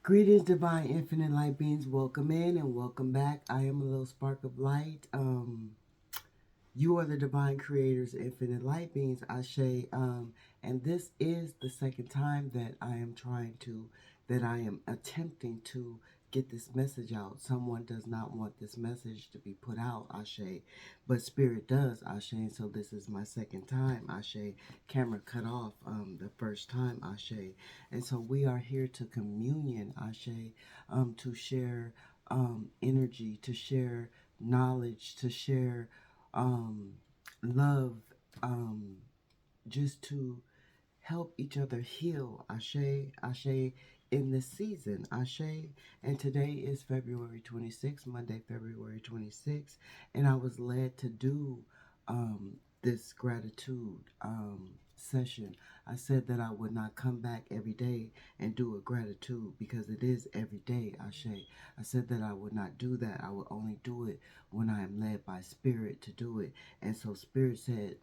Greetings, divine infinite light beings. Welcome in and welcome back. I am a little spark of light. You are the divine creators, infinite light beings, Ashe. And this is the second time that I am attempting to get this message out. Someone does not want this message to be put out, Ashe, but Spirit does, Ashe. And so this is my second time, Ashe. Camera cut off the first time, Ashe. And so we are here to communion, Ashe, to share energy, to share knowledge, to share um, love, um, just to help each other heal. Ashe, Ashe, in this season. Ashe. And today is February 26th, Monday, February 26th. And I was led to do this gratitude session. I said that I would not come back every day and do a gratitude because it is every day, Ashe. I said that I would not do that. I would only do it when I am led by Spirit to do it. And so Spirit said,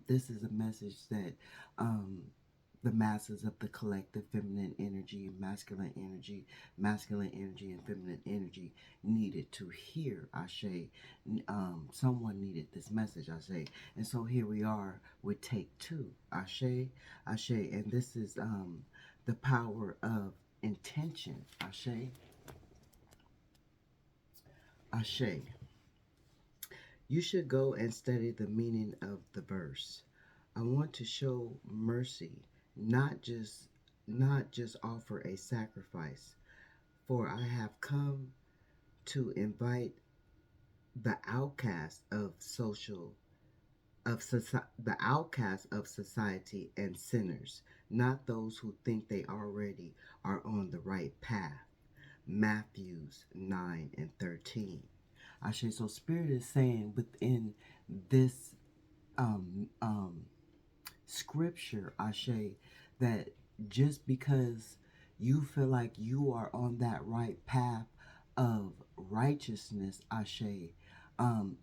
this is a message that um, the masses of the collective feminine energy, masculine energy, and feminine energy needed to hear. Ashe. Someone needed this message. Ashe. And so here we are with take two. Ashe. Ashe. And this is the power of intention. Ashe. Ashe. You should go and study the meaning of the verse. I want to show mercy, not just offer a sacrifice, for I have come to invite the outcast of the outcast of society and sinners, not those who think they already are on the right path. Matthews 9 and 13. Ashe, so Spirit is saying within this um, um, scripture, Ashe, that just because you feel like you are on that right path of righteousness, Ashe, um,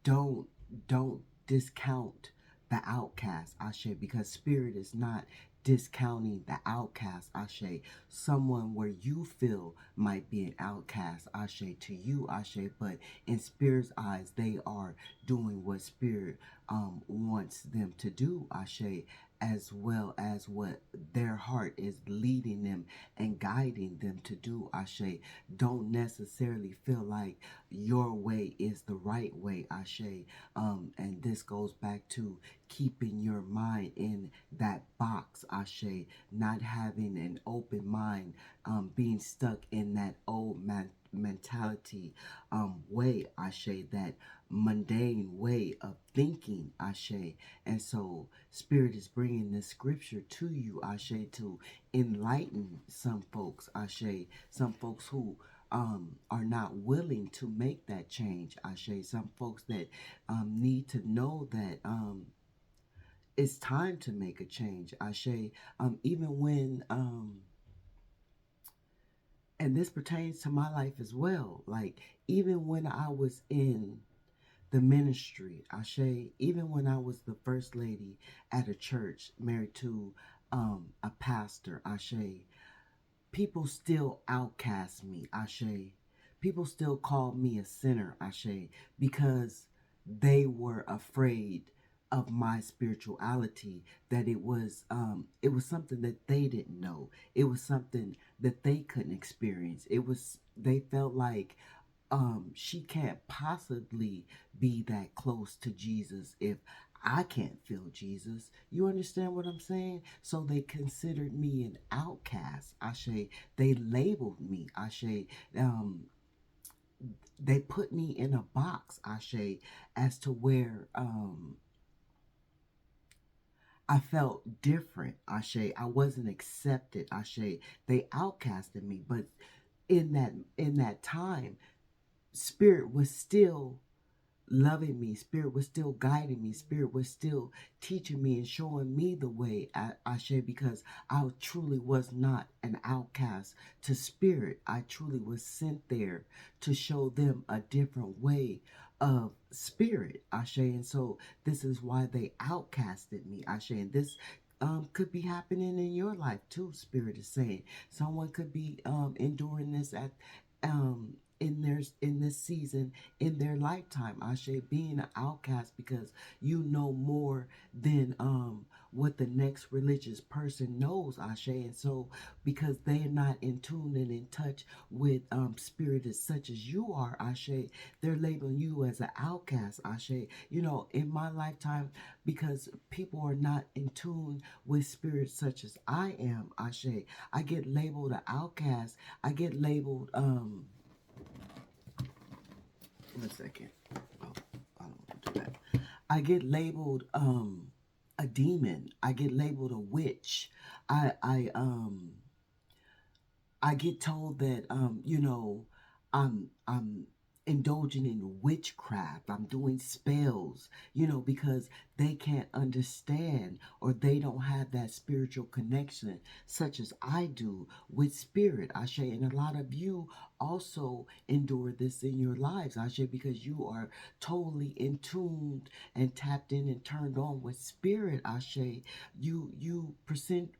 don't don't discount the outcast, Ashe, because Spirit is not discounting the outcast, Ashe. Someone where you feel might be an outcast, Ashe, to you, Ashe, but in Spirit's eyes, they are doing what Spirit wants them to do, Ashe, as well as what their heart is leading them and guiding them to do, Ashe. Don't necessarily feel like your way is the right way, Ashe. And this goes back to keeping your mind in that box, Ashe, not having an open mind, being stuck in that old mentality way, Ashe, that mundane way of thinking, Ashe. And so Spirit is bringing this scripture to you, Ashe, to enlighten some folks, Ashe, some folks who are not willing to make that change, Ashe, some folks that need to know that it's time to make a change, Ashe, even when and this pertains to my life as well, like even when I was in the ministry, Ashe, even when I was the first lady at a church, married to a pastor, Ashe, people still outcast me, Ashe. People still called me a sinner, Ashe, because they were afraid of my spirituality, that it was something that they didn't know. It was something that they couldn't experience. They felt like she can't possibly be that close to Jesus if I can't feel Jesus. You understand what I'm saying? So they considered me an outcast, Ashe. They labeled me, Ashe. Um, they put me in a box, Ashe, as to where I felt different, Ashe. I wasn't accepted, Ashe. They outcasted me, but in that time, Spirit was still loving me. Spirit was still guiding me. Spirit was still teaching me and showing me the way, Ashe, because I truly was not an outcast to Spirit. I truly was sent there to show them a different way of Spirit, Ashe. And so this is why they outcasted me, Ashe. And this could be happening in your life too. Spirit is saying someone could be enduring this at in this season in their lifetime. Ashe, being an outcast because you know more than what the next religious person knows. Ashe, and so because they're not in tune and in touch with spirit as such as you are. Ashe, they're labeling you as an outcast. Ashe, you know, in my lifetime, because people are not in tune with spirits such as I am, Ashe, I get labeled an outcast. I get labeled, one second. Oh, I don't want to do that. I get labeled, a demon. I get labeled a witch. I, I, um, I get told that you know, I'm indulging in witchcraft. I'm doing spells, you know, because they can't understand or they don't have that spiritual connection such as I do with spirit. Ashe, and a lot of you also endure this in your lives, Ashe, because you are totally in tuned and tapped in and turned on with spirit, Ashe. You present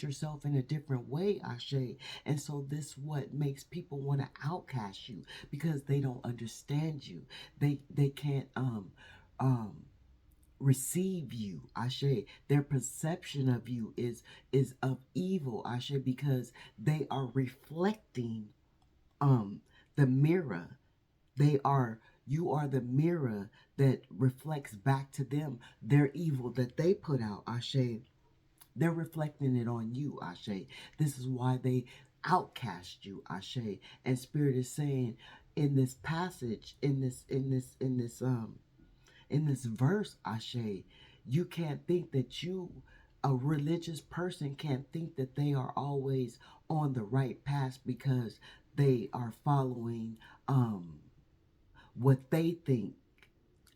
yourself in a different way, Ashe. And so this what makes people want to outcast you because they don't understand you. They can't um receive you, Ashe. Their perception of you is of evil, Ashe, because they are reflecting the mirror. You are the mirror that reflects back to them their evil that they put out, Ashe. They're reflecting it on you, Ashe. This is why they outcast you, Ashe. And Spirit is saying in this passage, in this verse, Ashe, you can't think that a religious person can't think that they are always on the right path because they are following what they think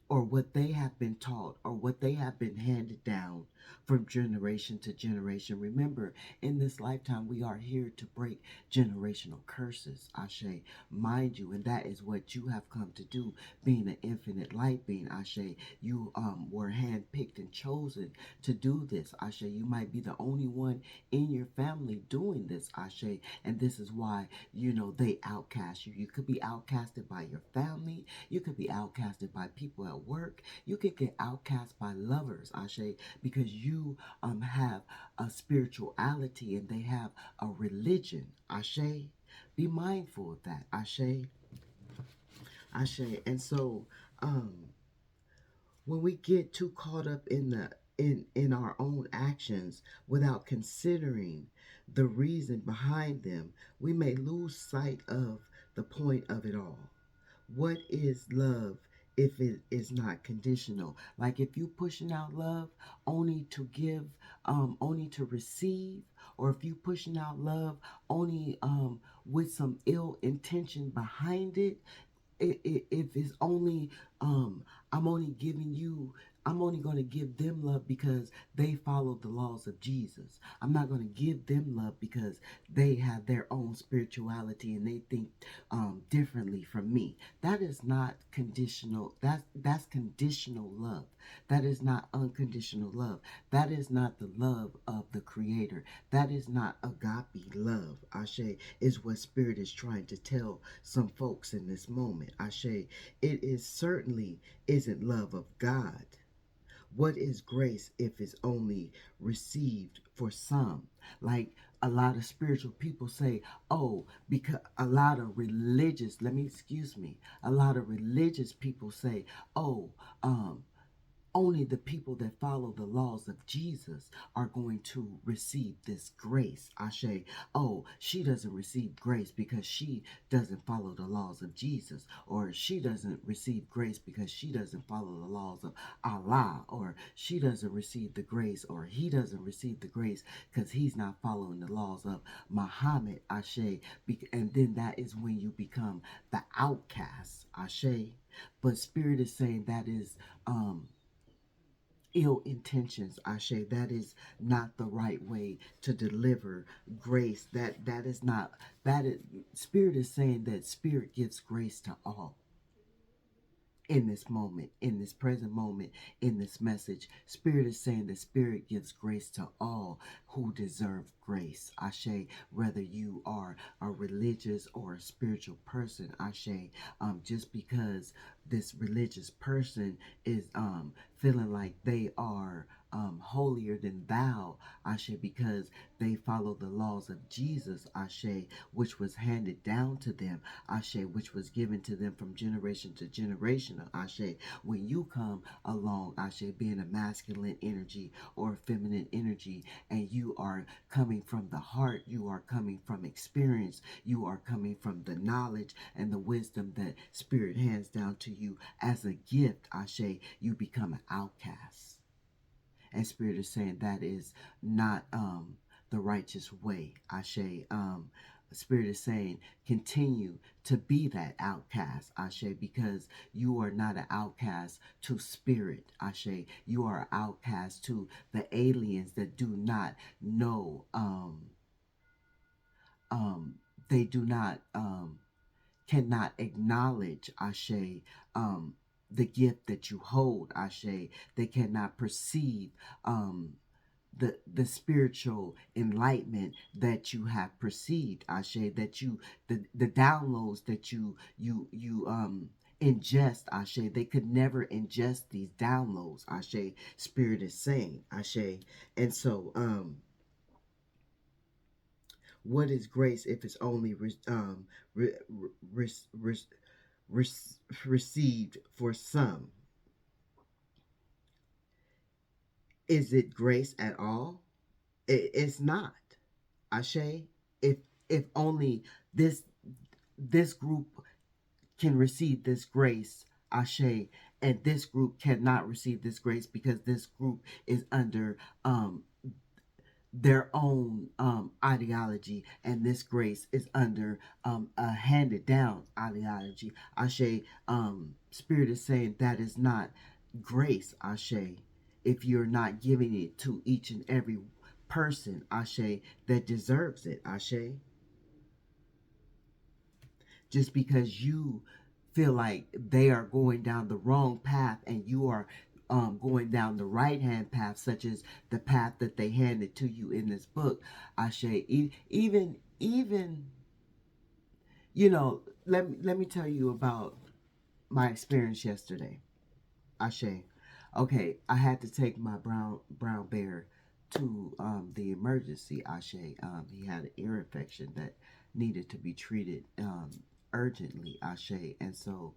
or what they have been taught or what they have been handed down from generation to generation. Remember, in this lifetime, we are here to break generational curses, Ashe, mind you, and that is what you have come to do, being an infinite light being, Ashe. You were handpicked and chosen to do this, Ashe. You might be the only one in your family doing this, Ashe, and this is why, you know, they outcast you. You could be outcasted by your family. You could be outcasted by people at work. You could get outcast by lovers, Ashe, because you have a spirituality and they have a religion, Ashe. Be mindful of that, Ashe. Ashe. And so, when we get too caught up in in our own actions without considering the reason behind them, we may lose sight of the point of it all. What is love if it is not conditional? Like if you pushing out love only to give, only to receive, or if you pushing out love only with some ill intention behind it, if it's only um I'm only giving you, I'm only going to give them love because they follow the laws of Jesus. I'm not going to give them love because they have their own spirituality and they think differently from me. That is not conditional. That's conditional love. That is not unconditional love. That is not the love of the Creator. That is not agape love. Ashe, is what Spirit is trying to tell some folks in this moment. Ashe, it is certainly isn't love of God. What is grace if it's only received for some? Like a lot of spiritual people say, oh, because a lot of religious, let me excuse me, a lot of religious people say, oh, only the people that follow the laws of Jesus are going to receive this grace. Ashe, oh, she doesn't receive grace because she doesn't follow the laws of Jesus, or she doesn't receive grace because she doesn't follow the laws of Allah, or she doesn't receive the grace, or he doesn't receive the grace because he's not following the laws of Muhammad. Ashe, and then that is when you become the outcast. Ashe, but Spirit is saying that is ill intentions, Ashe. That is not the right way to deliver grace. That is not, that is, Spirit is saying that Spirit gives grace to all. in this moment, in this present moment, in this message. Spirit is saying the Spirit gives grace to all who deserve grace. Ashe, whether you are a religious or a spiritual person, Ashe, just because this religious person is feeling like they are holier than thou, Ashe, because they follow the laws of Jesus, Ashe, which was handed down to them, Ashe, which was given to them from generation to generation, Ashe. When you come along, Ashe, being a masculine energy or a feminine energy, and you are coming from the heart, you are coming from experience, you are coming from the knowledge and the wisdom that Spirit hands down to you as a gift, Ashe, you become an outcast. And Spirit is saying that is not the righteous way, Ashe. Spirit is saying continue to be that outcast, Ashe, because you are not an outcast to Spirit, Ashe. You are an outcast to the aliens that do not know, um, they do not, cannot acknowledge, Ashe, um, the gift that you hold, Ashe. They cannot perceive, the spiritual enlightenment that you have perceived, Ashe, that you the downloads that you ingest, Ashe. They could never ingest these downloads, Ashe. Spirit is saying, Ashe. And so what is grace if it's only re, re, re, re, received for some? Is it grace at all? It's not, Ashe. If if only this this group can receive this grace, Ashe, and this group cannot receive this grace because this group is under their own ideology, and this grace is under a handed down ideology. Ashe, Spirit is saying that is not grace, Ashe, if you're not giving it to each and every person, Ashe, that deserves it, Ashe. Just because you feel like they are going down the wrong path and you are going down the right hand path, such as the path that they handed to you in this book, Ashe. Even let me tell you about my experience yesterday, Ashe. Okay, I had to take my brown bear to the emergency, Ashe. He had an ear infection that needed to be treated urgently, Ashe. And so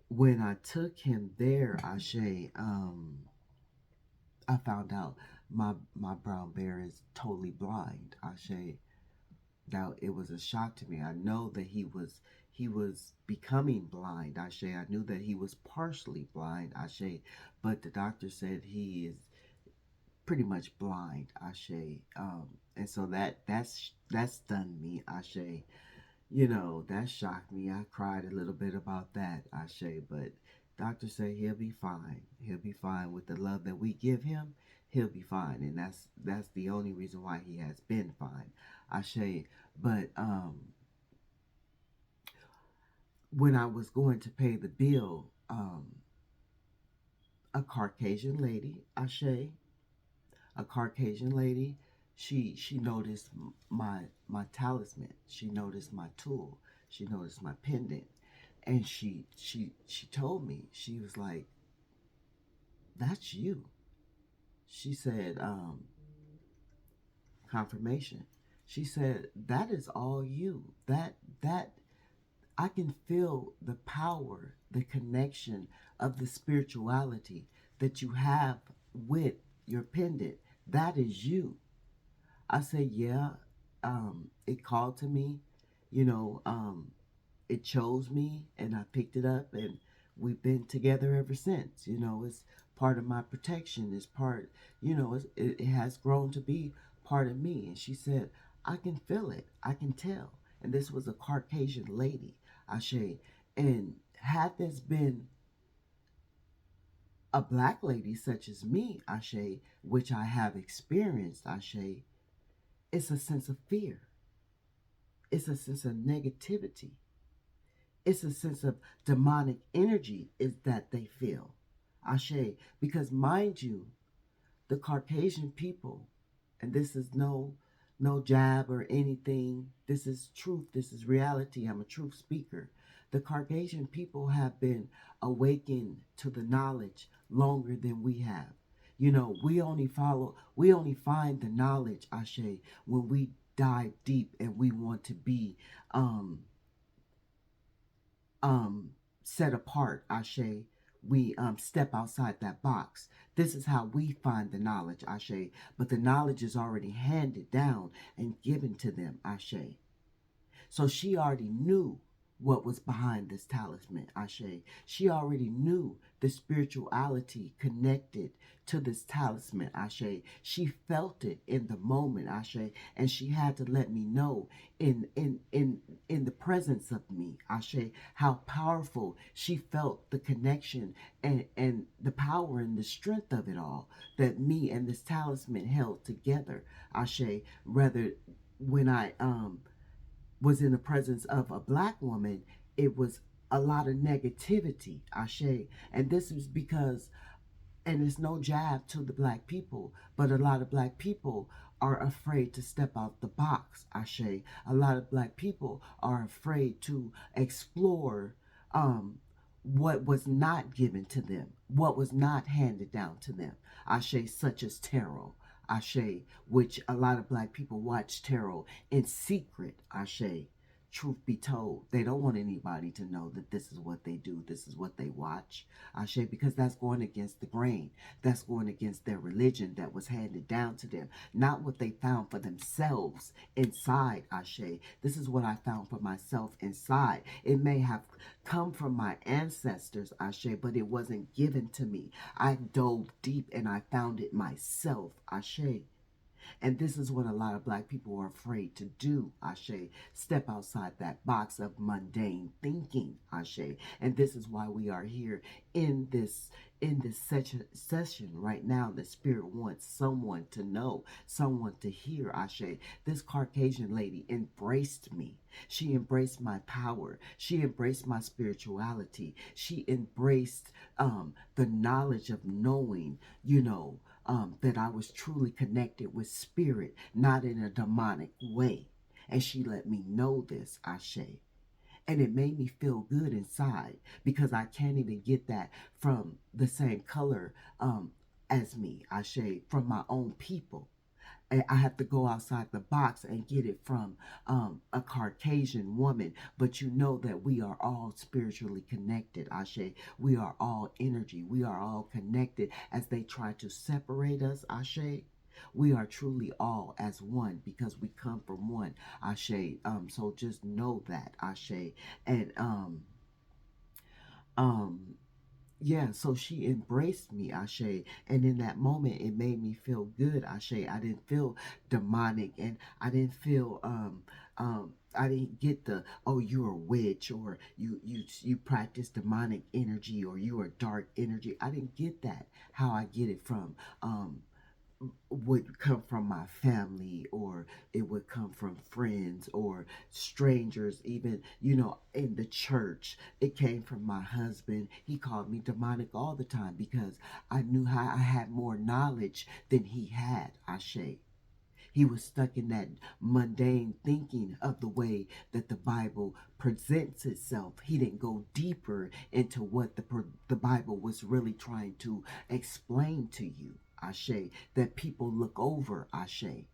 when I took him there, Ashe, I found out my brown bear is totally blind, Ashe. Now it was a shock to me. I know that he was becoming blind, Ashe. I knew that he was partially blind, Ashe, but the doctor said he is pretty much blind, Ashe. And so that stunned me, Ashe. That shocked me. I cried a little bit about that, Ashe, but doctor said he'll be fine. He'll be fine with the love that we give him. He'll be fine, and that's the only reason why he has been fine, Ashe. But when I was going to pay the bill, a Caucasian lady, Ashe, a Caucasian lady, she noticed my talisman. She noticed my tool. She noticed my pendant, and she told me, she was like, "That's you." She said, confirmation. She said, "That is all you. That I can feel the power, the connection of the spirituality that you have with your pendant. That is you." I said, "Yeah." It called to me, you know. It chose me, and I picked it up, and we've been together ever since. It's part of my protection. It's part, it has grown to be part of me. And she said, "I can feel it. I can tell." And this was a Caucasian lady, Ashe. And had this been a black lady such as me, Ashe, which I have experienced, Ashe, it's a sense of fear. It's a sense of negativity. It's a sense of demonic energy is that they feel. Ashe. Because mind you, the Caucasian people, and this is no jab or anything. This is truth. This is reality. I'm a truth speaker. The Caucasian people have been awakened to the knowledge longer than we have. You know, we only find the knowledge, Ashe, when we dive deep and we want to be um um set apart, Ashe. We step outside that box. This is how we find the knowledge, Ashe. But the knowledge is already handed down and given to them, Ashe. So she already knew what was behind this talisman, Ashe. She already knew the spirituality connected to this talisman, Ashe. She felt it in the moment, Ashe, and she had to let me know in the presence of me, Ashe, how powerful she felt the connection and the power and the strength of it all that me and this talisman held together, Ashe. Rather when I was in the presence of a black woman, it was a lot of negativity, Ashe. And this is because, and it's no jab to the black people, but a lot of black people are afraid to step out the box, Ashe. A lot of black people are afraid to explore um, what was not given to them, what was not handed down to them, Ashe, such as tarot. Ashe, which a lot of black people watch tarot in secret, Ashe. Truth be told, they don't want anybody to know that this is what they do, this is what they watch, Ashe, because that's going against the grain. That's going against their religion that was handed down to them, not what they found for themselves inside, Ashe. This is what I found for myself inside. It may have come from my ancestors, Ashe, but it wasn't given to me. I dove deep and I found it myself, Ashe. And this is what a lot of black people are afraid to do, Ashe. Step outside that box of mundane thinking, Ashe. And this is why we are here in this session right now. The spirit wants someone to know, someone to hear, Ashe. This Caucasian lady embraced me. She embraced my power. She embraced my spirituality. She embraced the knowledge of knowing, that I was truly connected with spirit, not in a demonic way. And she let me know this, Ashe. And it made me feel good inside because I can't even get that from the same color as me, Ashe, from my own people. I have to go outside the box and get it from a Caucasian woman. But you know that we are all spiritually connected, Ashe. We are all energy. We are all connected. As they try to separate us, Ashe, we are truly all as one because we come from one, Ashe. So just know that, Ashe. And um, yeah, so she embraced me, Ashe. And in that moment, it made me feel good, Ashe. I didn't feel demonic and I didn't feel, I didn't get the, oh, you're a witch or you practice demonic energy or you are dark energy. I didn't get that, how I get it from, would come from my family or it would come from friends or strangers, even in the church. It came from my husband. He called me demonic all the time because I knew how I had more knowledge than he had, Ashe. He was stuck in that mundane thinking of the way that the Bible presents itself. He didn't go deeper into what the Bible was really trying to explain to you, Ashe, that people look over, Ashe.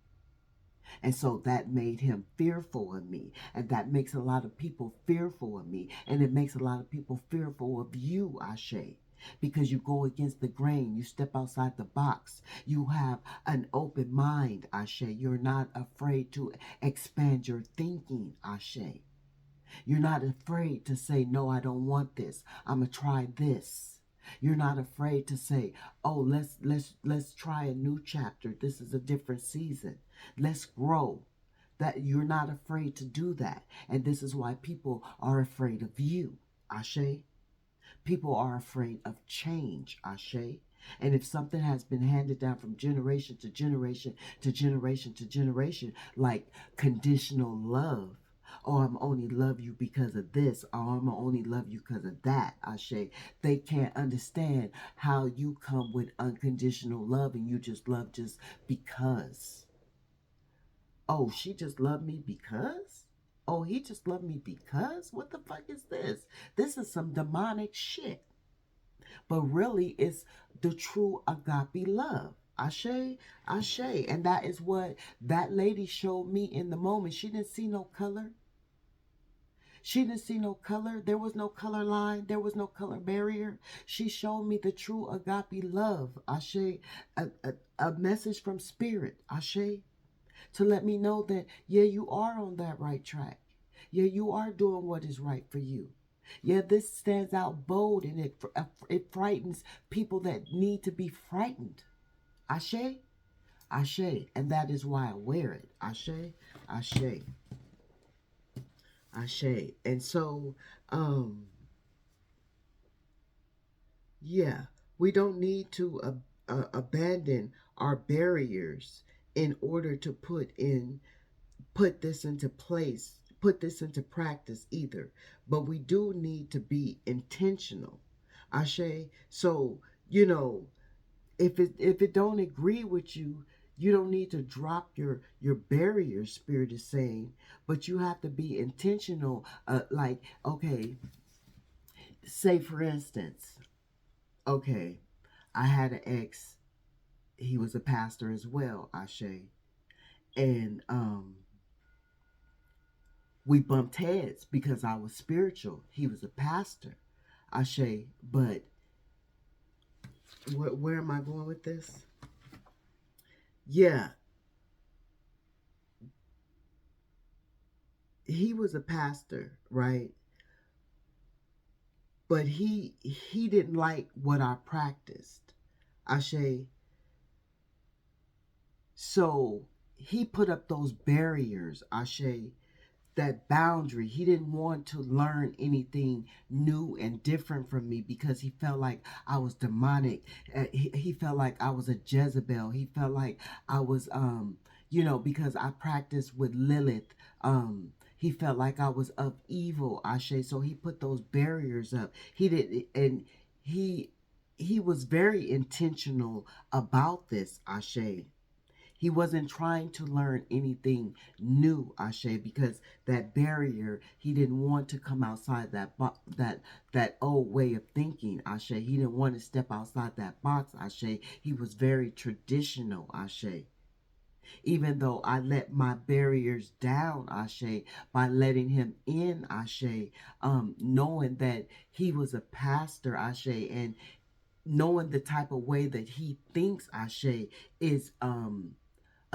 And so that made him fearful of me. And that makes a lot of people fearful of me. And it makes a lot of people fearful of you, Ashe. Because you go against the grain, you step outside the box, you have an open mind, Ashe. You're not afraid to expand your thinking, Ashe. You're not afraid to say, no, I don't want this. I'm gonna try this. You're not afraid to say, oh, let's try a new chapter. This is a different season. Let's grow. That you're not afraid to do that. And this is why people are afraid of you, Ashe. People are afraid of change, Ashe. And if something has been handed down from generation to generation to generation to generation, like conditional love, Oh, I'm only love you because of this. Oh, I'm only love you because of that. Ashe. They can't understand how you come with unconditional love and you just love just because. Oh, she just loved me because? Oh, he just loved me because? What the fuck is this? This is some demonic shit. But really, it's the true agape love. Ashe, Ashe. And that is what that lady showed me in the moment. She didn't see no color. She didn't see no color. There was no color line. There was no color barrier. She showed me the true agape love. Ashe, a message from spirit. Ashe, to let me know that, yeah, you are on that right track. Yeah, you are doing what is right for you. Yeah, this stands out bold and it frightens people that need to be frightened. Ashe, Ashe, and that is why I wear it. Ashe, Ashe, Ashe. And so, um, yeah, we don't need to abandon our barriers in order to put this into place, put this into practice either. But we do need to be intentional. Ashe. So, you know, if it don't agree with you, you don't need to drop your barrier, spirit is saying, but you have to be intentional. Like, okay, say for instance, okay, I had an ex, he was a pastor as well, Ashe. And we bumped heads because I was spiritual. He was a pastor, Ashe. But where am I going with this? Yeah, he was a pastor, right? But he didn't like what I practiced, Ashe. So he put up those barriers, Ashe, that boundary. He didn't want to learn anything new and different from me because he felt like I was demonic. He felt like I was a Jezebel. He felt like I was, because I practiced with Lilith. He felt like I was of evil, Ashe. So he put those barriers up. He did, and he he was very intentional about this, Ashe. He wasn't trying to learn anything new, Ashe, because that barrier, he didn't want to come outside that old way of thinking, Ashe. He didn't want to step outside that box, Ashe. He was very traditional, Ashe. Even though I let my barriers down, Ashe, by letting him in, Ashe, knowing that he was a pastor, Ashe, and knowing the type of way that he thinks, Ashe, is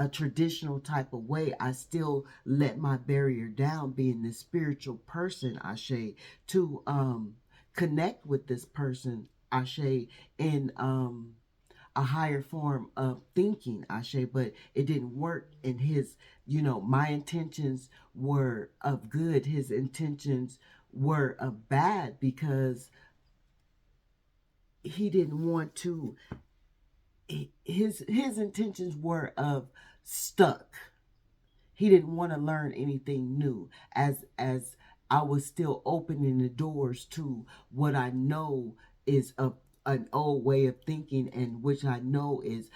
a traditional type of way, I still let my barrier down, being this spiritual person, Ashe, to connect with this person, Ashe, in a higher form of thinking, Ashe, but it didn't work in his, my intentions were of good, his intentions were of bad because he didn't want to, his intentions were of stuck. He didn't want to learn anything new as I was still opening the doors to what I know is an old way of thinking, and which I know is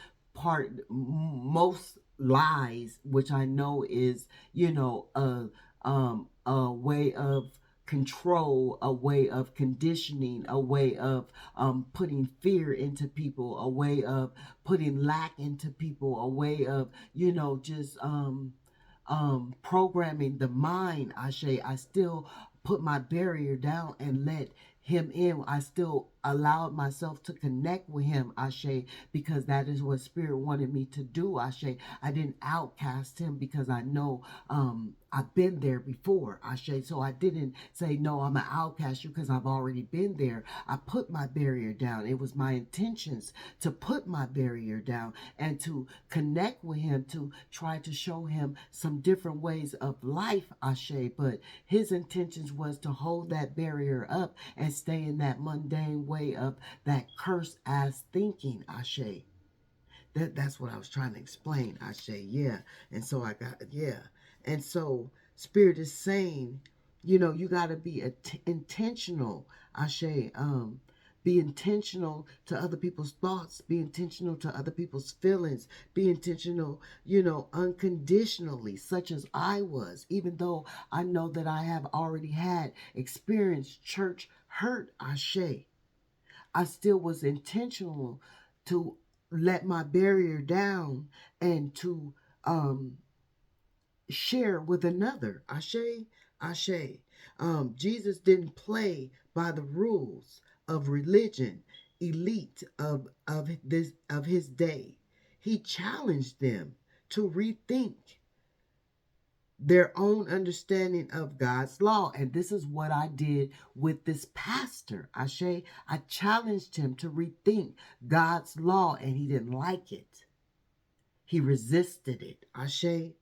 most lies, which I know is, a way of control, a way of conditioning, a way of putting fear into people, a way of putting lack into people, a way of, just programming the mind, Ashe. I still put my barrier down and let him in. I still allowed myself to connect with him, Ashe, because that is what spirit wanted me to do, Ashe. I didn't outcast him because I know I've been there before, Ashe. So I didn't say, no, I'm an outcast you because I've already been there. I put my barrier down. It was my intentions to put my barrier down and to connect with him, to try to show him some different ways of life, Ashe. But his intentions was to hold that barrier up and stay in that mundane way of that curse ass thinking, Ashe. That's what I was trying to explain, Ashe. Yeah. And so I got, yeah. And so Spirit is saying, you know, you got to be intentional. Ashe, be intentional to other people's thoughts, be intentional to other people's feelings, be intentional, you know, unconditionally, such as I was, even though I know that I have already had experienced church hurt. Ashe, I still was intentional to let my barrier down and to share with another. Ashe, Ashe. Jesus didn't play by the rules of religion, elite of his day. He challenged them to rethink their own understanding of God's law. And this is what I did with this pastor. Ashe, I challenged him to rethink God's law, and he didn't like it. He resisted it. Ashe.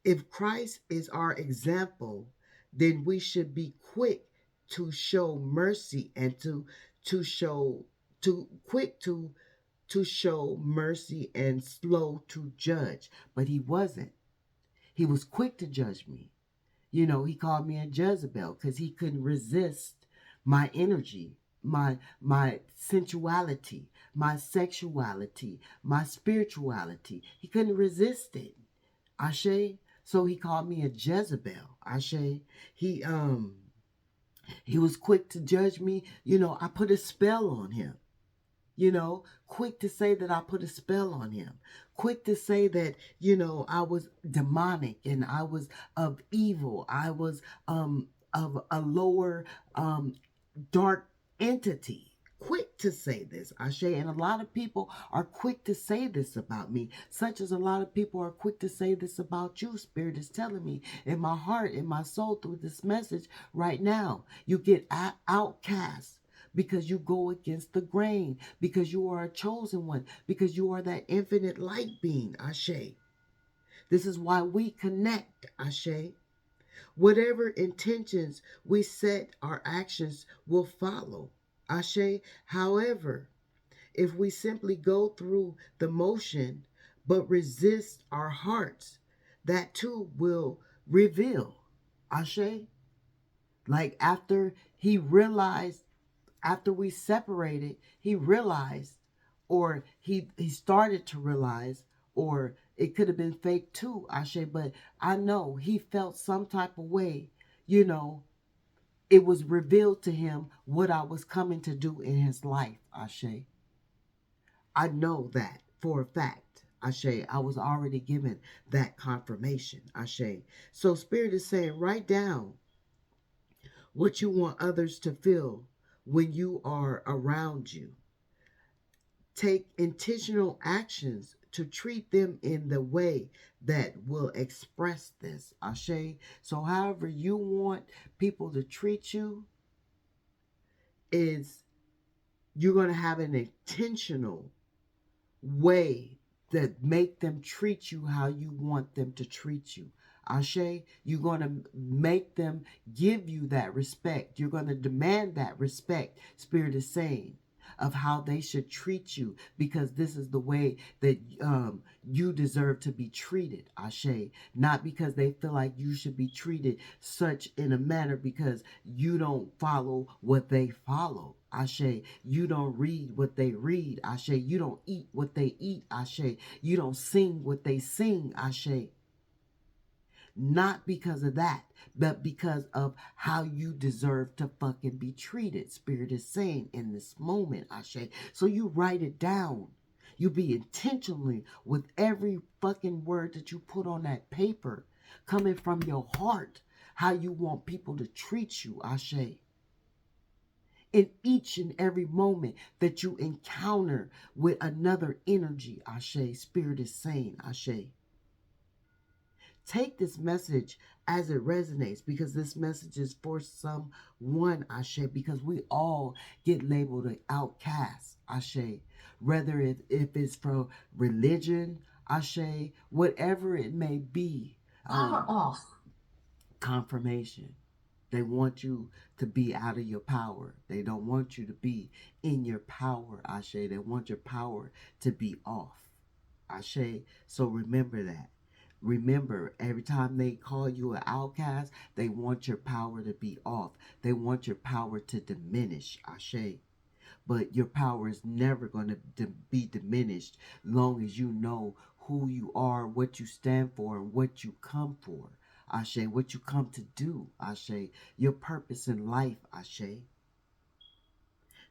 If Christ is our example, then we should be quick to show mercy and to show to quick to show mercy and slow to judge. But he wasn't. He was quick to judge me. You know, he called me a Jezebel because he couldn't resist my energy, my sensuality, my sexuality, my spirituality. He couldn't resist it. Ashe. So he called me a Jezebel. Ashe. He um he was quick to judge me. You know, I put a spell on him. You know, quick to say that I put a spell on him. Quick to say that, you know, I was demonic and I was of evil. I was of a lower dark entity. Quick to say this, Ashe, and a lot of people are quick to say this about me, such as a lot of people are quick to say this about you. Spirit is telling me in my heart, in my soul, through this message right now. You get outcast because you go against the grain, because you are a chosen one, because you are that infinite light being, Ashe. This is why we connect, Ashe. Whatever intentions we set, our actions will follow. Ashe. However, if we simply go through the motion but resist our hearts, that too will reveal. Ashe. Like after we separated, he realized, or he started to realize, or it could have been fake too, Ashe, but I know he felt some type of way, you know, it was revealed to him what I was coming to do in his life, Ashe. I know that for a fact, Ashe. I was already given that confirmation, Ashe. So Spirit is saying, write down what you want others to feel when you are around you. Take intentional actions to treat them in the way that will express this. Ashe. So however you want people to treat you, is you're going to have an intentional way that make them treat you how you want them to treat you. Ashe, you're going to make them give you that respect. You're going to demand that respect, Spirit is saying, of how they should treat you, because this is the way that you deserve to be treated, Ashe. Not because they feel like you should be treated such in a manner because you don't follow what they follow. Ashe, you don't read what they read. Ashe, you don't eat what they eat. Ashe, you don't sing what they sing. Ashe. Not because of that, but because of how you deserve to fucking be treated. Spirit is saying in this moment, Ashe. So you write it down. You be intentionally with every fucking word that you put on that paper, coming from your heart, how you want people to treat you, Ashe. In each and every moment that you encounter with another energy, Ashe, Spirit is saying, Ashe. Take this message as it resonates, because this message is for someone, Ashe, because we all get labeled an outcast, Ashe. Whether if it's from religion, Ashe, whatever it may be. Power off. Confirmation. They want you to be out of your power. They don't want you to be in your power, Ashe. They want your power to be off, Ashe. So remember that. Remember, every time they call you an outcast, they want your power to be off. They want your power to diminish, Ashe. But your power is never going to be diminished long as you know who you are, what you stand for, and what you come for. Ashe, what you come to do, Ashe, your purpose in life, Ashe.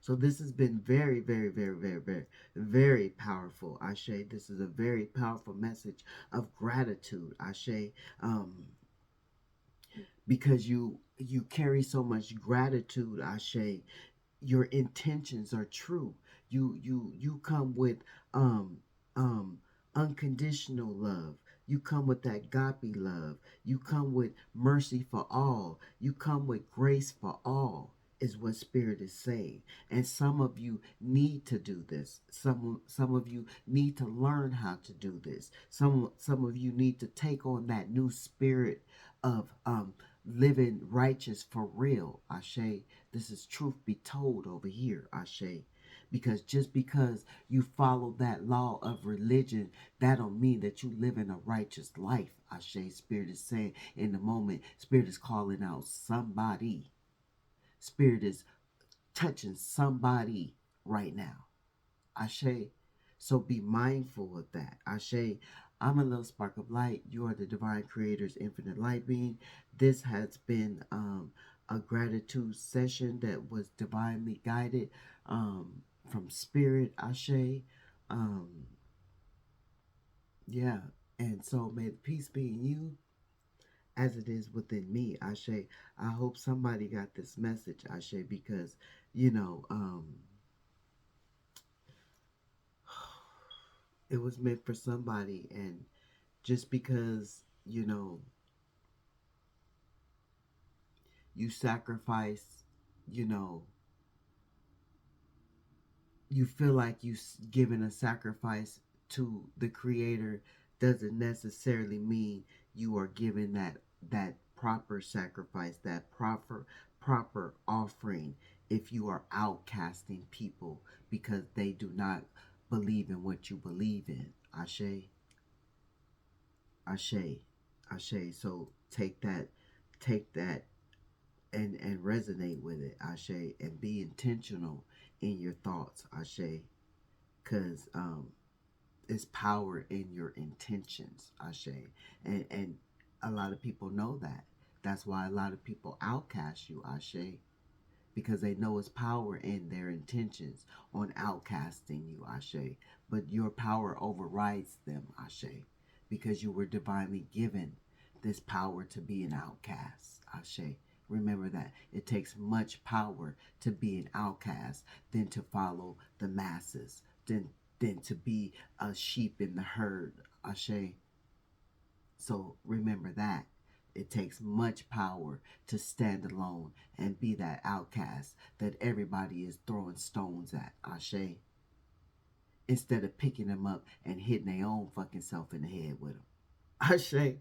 So this has been very, very, very, very, very, very powerful, Ashe. This is a very powerful message of gratitude, Ashe. Because you carry so much gratitude, Ashe, your intentions are true. You come with um um unconditional love. You come with that agape love. You come with mercy for all. You come with grace for all, is what Spirit is saying. And some of you need to do this. Some of you need to learn how to do this. Some of you need to take on that new spirit of living righteous for real. Ashe. This is truth be told over here, Ashe. Because just because you follow that law of religion, that don't mean that you live in a righteous life, Ashe. Spirit is saying in the moment, Spirit is calling out somebody. Spirit is touching somebody right now. Ashe. So be mindful of that. Ashe. I'm a little spark of light. You are the divine creator's infinite light being. This has been a gratitude session that was divinely guided from spirit. Ashe. Um, yeah. And so may the peace be in you as it is within me. Ashe. I hope somebody got this message, Ashe, because, you know, it was meant for somebody. And just because, you sacrifice, you know, you feel like you giving a sacrifice to the creator doesn't necessarily mean you are giving that proper sacrifice, that proper offering, if you are outcasting people because they do not believe in what you believe in. Ashe. Ashe. Ashe. So take that and resonate with it, Ashe, and be intentional in your thoughts, Ashe, because it's power in your intentions, Ashe, and a lot of people know that. That's why a lot of people outcast you, Ashe, because they know it's power in their intentions on outcasting you, Ashe. But your power overrides them, Ashe, because you were divinely given this power to be an outcast, Ashe. Remember that. It takes much power to be an outcast than to follow the masses, than to be a sheep in the herd, Ashe. So remember that. It takes much power to stand alone and be that outcast that everybody is throwing stones at, Ashe, instead of picking them up and hitting their own fucking self in the head with them. Ashe.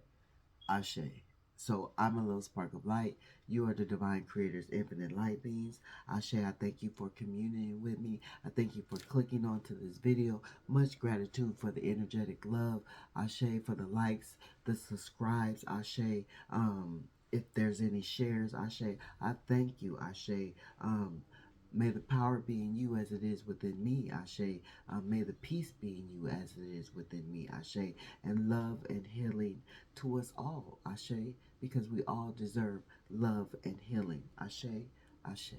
Ashe. So I'm a little spark of light. You are the divine creator's infinite light beings. Ashe, I thank you for communing with me. I thank you for clicking onto this video. Much gratitude for the energetic love. Ashe, for the likes, the subscribes. Ashe, if there's any shares. Ashe, I thank you. Ashe, may the power be in you as it is within me, Ashe. May the peace be in you as it is within me, Ashe. And love and healing to us all, Ashe, because we all deserve love and healing, Ashe, Ashe.